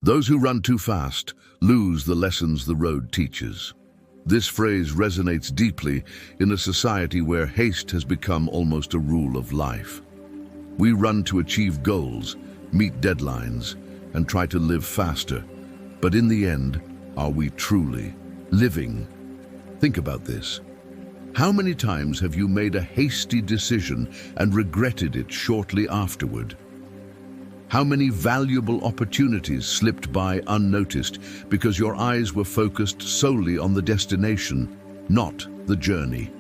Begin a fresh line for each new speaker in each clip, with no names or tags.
Those who run too fast lose the lessons the road teaches. This phrase resonates deeply in a society where haste has become almost a rule of life. We run to achieve goals, meet deadlines, and try to live faster. But in the end, are we truly living? Think about this. How many times have you made a hasty decision and regretted it shortly afterward? How many valuable opportunities slipped by unnoticed because your eyes were focused solely on the destination, not the journey?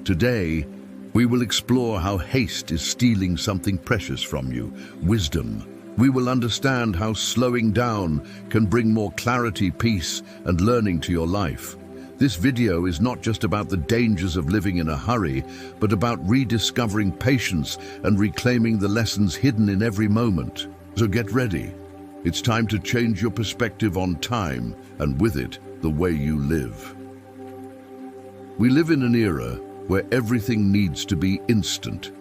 Today, we will explore how haste is stealing something precious from you, wisdom. We will understand how slowing down can bring more clarity, peace, and learning to your life. This video is not just about the dangers of living in a hurry, but about rediscovering patience and reclaiming the lessons hidden in every moment. So get ready. It's time to change your perspective on time, and with it, the way you live. We live in an era where everything needs to be instant.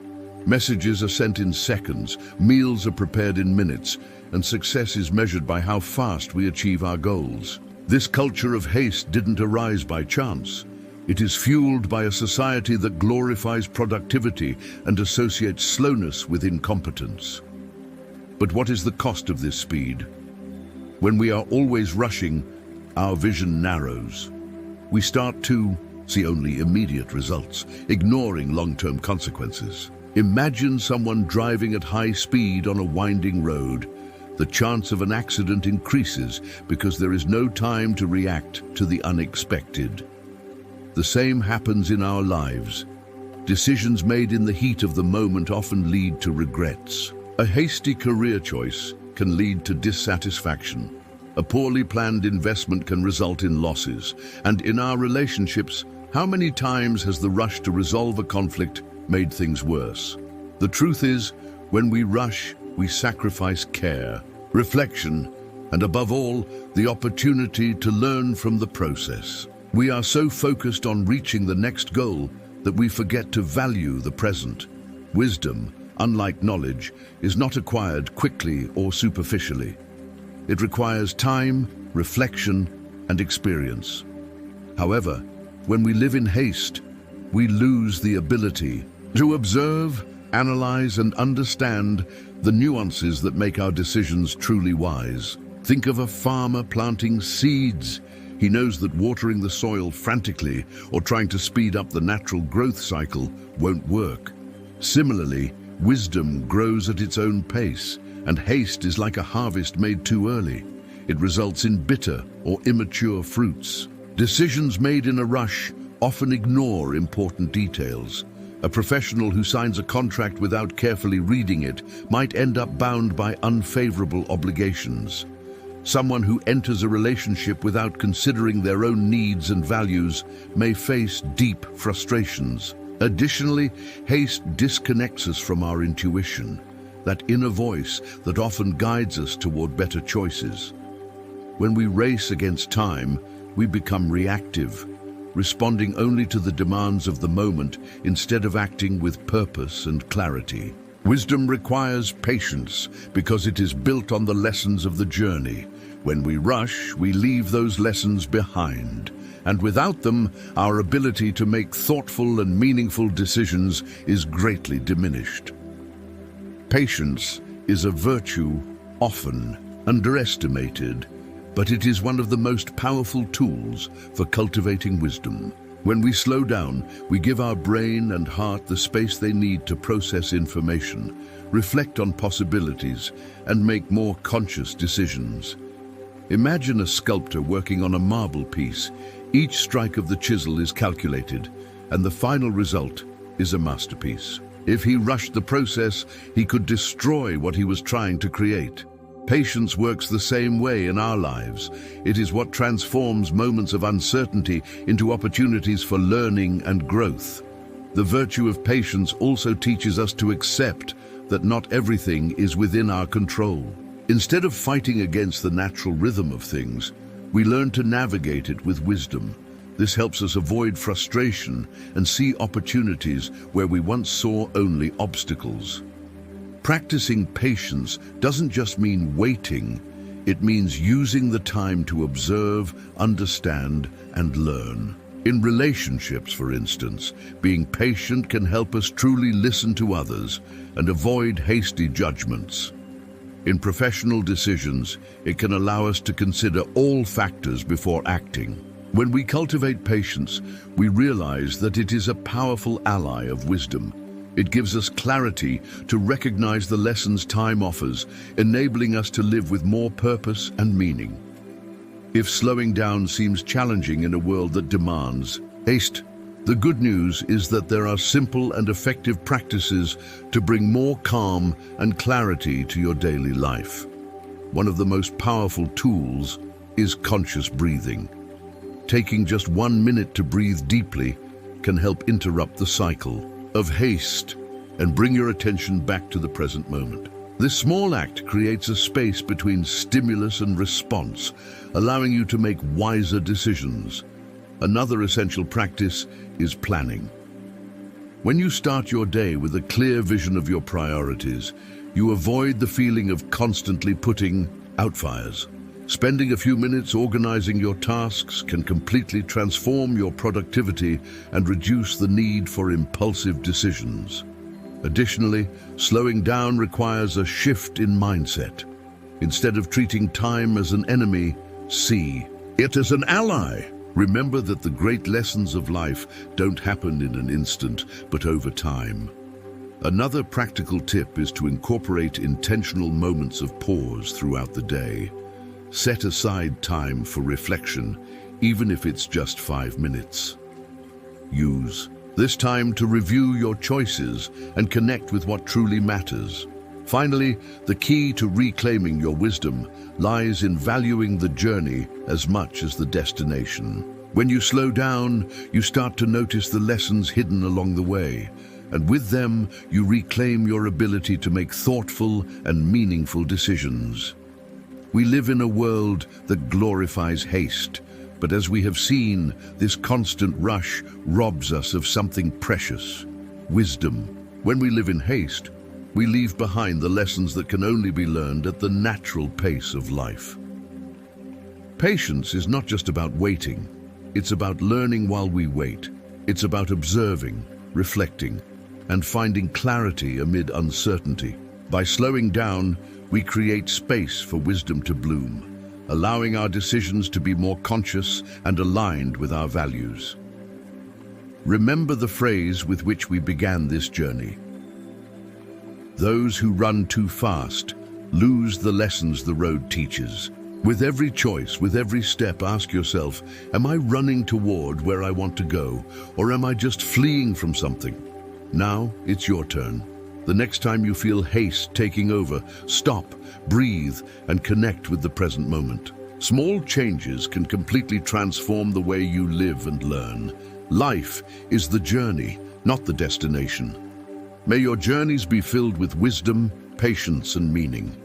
Messages are sent in seconds, meals are prepared in minutes, and success is measured by how fast we achieve our goals. This culture of haste didn't arise by chance. It is fueled by a society that glorifies productivity and associates slowness with incompetence. But what is the cost of this speed? When we are always rushing, our vision narrows. We start to see only immediate results, ignoring long-term consequences. Imagine someone driving at high speed on a winding road. The chance of an accident increases because there is no time to react to the unexpected. The same happens in our lives. Decisions made in the heat of the moment often lead to regrets. A hasty career choice can lead to dissatisfaction. A poorly planned investment can result in losses. And in our relationships, how many times has the rush to resolve a conflict made things worse? The truth is, when we rush, we sacrifice care, reflection, and above all, the opportunity to learn from the process. We are so focused on reaching the next goal that we forget to value the present. Wisdom, unlike knowledge, is not acquired quickly or superficially. It requires time, reflection, and experience. However, when we live in haste, we lose the ability to observe, analyze, and understand the nuances that make our decisions truly wise. Think of a farmer planting seeds. He knows that watering the soil frantically or trying to speed up the natural growth cycle won't work. Similarly, wisdom grows at its own pace, and haste is like a harvest made too early. It results in bitter or immature fruits. Decisions made in a rush often ignore important details. A professional who signs a contract without carefully reading it might end up bound by unfavorable obligations. Someone who enters a relationship without considering their own needs and values may face deep frustrations. Additionally, haste disconnects us from our intuition, that inner voice that often guides us toward better choices. When we race against time, we become reactive, responding only to the demands of the moment instead of acting with purpose and clarity. Wisdom requires patience because it is built on the lessons of the journey. When we rush, we leave those lessons behind, and without them, our ability to make thoughtful and meaningful decisions is greatly diminished. Patience is a virtue often underestimated, but it is one of the most powerful tools for cultivating wisdom. When we slow down, we give our brain and heart the space they need to process information, reflect on possibilities, and make more conscious decisions. Imagine a sculptor working on a marble piece. Each strike of the chisel is calculated, and the final result is a masterpiece. If he rushed the process, he could destroy what he was trying to create. Patience works the same way in our lives. It is what transforms moments of uncertainty into opportunities for learning and growth. The virtue of patience also teaches us to accept that not everything is within our control. Instead of fighting against the natural rhythm of things, we learn to navigate it with wisdom. This helps us avoid frustration and see opportunities where we once saw only obstacles. Practicing patience doesn't just mean waiting, It means using the time to observe, understand, and learn. In relationships, for instance, being patient can help us truly listen to others and avoid hasty judgments. In professional decisions, it can allow us to consider all factors before acting. When we cultivate patience, we realize that it is a powerful ally of wisdom. It gives us clarity to recognize the lessons time offers, enabling us to live with more purpose and meaning. If slowing down seems challenging in a world that demands haste, the good news is that there are simple and effective practices to bring more calm and clarity to your daily life. One of the most powerful tools is conscious breathing. Taking just 1 minute to breathe deeply can help interrupt the cycle of haste and bring your attention back to the present moment. This small act creates a space between stimulus and response, allowing you to make wiser decisions. Another essential practice is planning. When you start your day with a clear vision of your priorities, you avoid the feeling of constantly putting out fires. Spending a few minutes organizing your tasks can completely transform your productivity and reduce the need for impulsive decisions. Additionally, slowing down requires a shift in mindset. Instead of treating time as an enemy, see it as an ally. Remember that the great lessons of life don't happen in an instant, but over time. Another practical tip is to incorporate intentional moments of pause throughout the day. Set aside time for reflection, even if it's just 5 minutes. Use this time to review your choices and connect with what truly matters. Finally, the key to reclaiming your wisdom lies in valuing the journey as much as the destination. When you slow down, you start to notice the lessons hidden along the way, and with them, you reclaim your ability to make thoughtful and meaningful decisions. We live in a world that glorifies haste, but as we have seen, this constant rush robs us of something precious: wisdom. When we live in haste, we leave behind the lessons that can only be learned at the natural pace of life. Patience is not just about waiting. It's about learning while we wait. It's about observing, reflecting, and finding clarity amid uncertainty. By slowing down, we create space for wisdom to bloom, allowing our decisions to be more conscious and aligned with our values. Remember the phrase with which we began this journey: those who run too fast lose the lessons the road teaches. With every choice, with every step, ask yourself, am I running toward where I want to go, or am I just fleeing from something? Now it's your turn. The next time you feel haste taking over, stop, breathe, and connect with the present moment. Small changes can completely transform the way you live and learn. Life is the journey, not the destination. May your journeys be filled with wisdom, patience, and meaning.